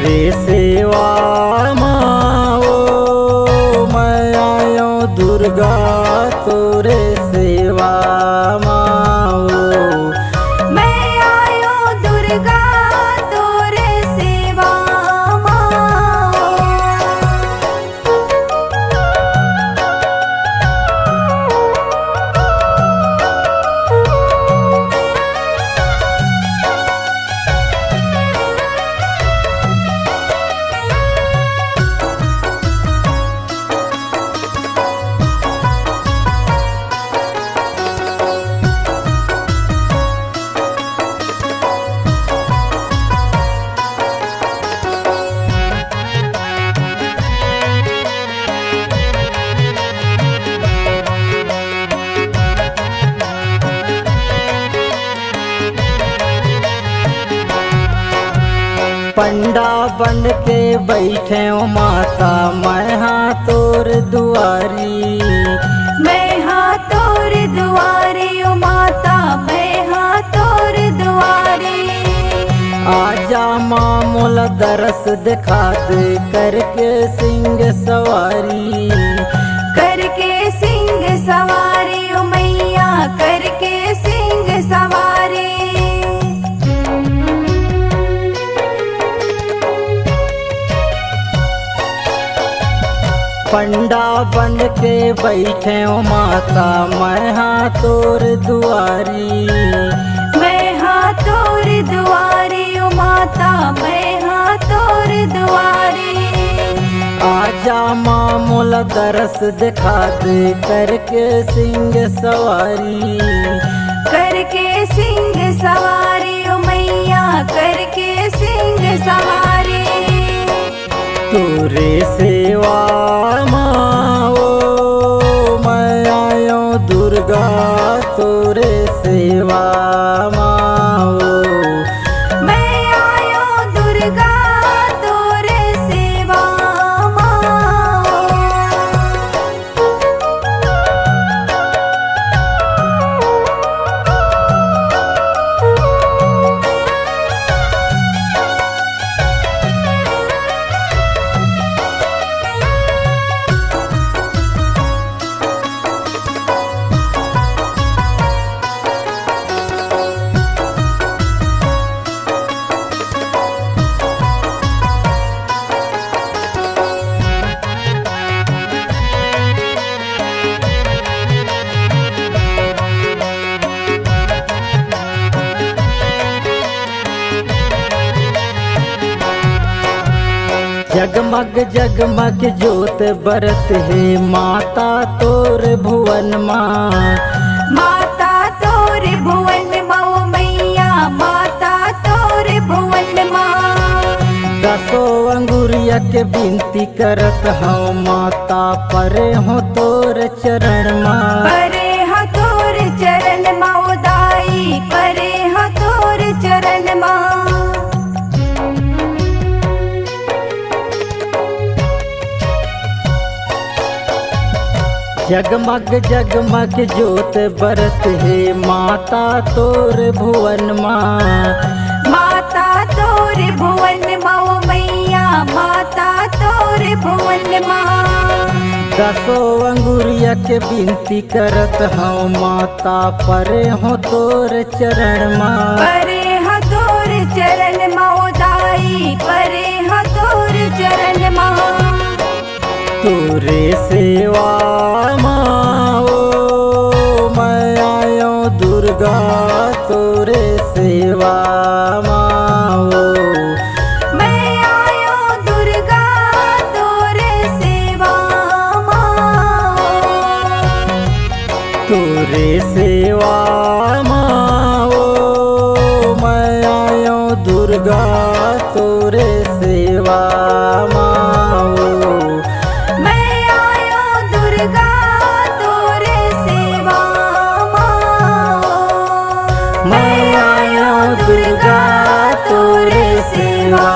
तोरे सेवा माओ मैं आयो दुर्गा तोरे सेवा माओ मैं आयो दुर्गा तोरे सेवा पंडा बन के बैठे ओ माता मैं हाँ तोर दुआरी मैं हाँ तोर दुआरी ओ माता मैं हाँ तोर दुआरी आजा माँ मोला दरस दिखा दे करके सिंह सवारी करके सिंह सवारी ओ मैया करके सिंह सवारी पंडा बन के बैठे ओ माता मैं हाँ तोर दुआरी मैं हाँ तोर दुआरी ओ माता मैं हाँ तोर दुआरी आजा माँ मोला दरस दिखा दे करके सिंह सवारी करके सिंह सवारी ओ मैया करके सिंह सवारी तोरे सेवा माओ मैं आयो दुर्गा तोरे सेवा माओ मैं आयो दुर्गा तोरे सेवा जगमग जगमग जोत बरत है माता तोर भुवन माँ माता तोर भुवन माँ मैया माता तोर भुवन माँ दसो अंगुरिया के बिनती करत हूँ माता परे हो तोर चरण माँ परे हाँ तोर चरण माँ उदाई परे हाँ तोर चरण माँ जगमग जगमग जोत बरत है माता तोर भुवन माँ माता तोर भुवन माँ मैया माता तोर भुवन माँ दसो अंगुरिया के बिनती करत हूँ माता परे हो तोर चरण माँ परे हाँ तोर चरण माँ उदाई परे हाँ तोर चरण माँ तोरे सेवा माओ मैं आयो दुर्गा तोरे सेवा माओ मैं आयो दुर्गा तोरे सेवा तोरे सेवा माओ मैं आयो दुर्गा तोरे सेवा माओ मैं आयो दुर्गा तोरे सेवा मैं आयो दुर्गा तोरे सेवा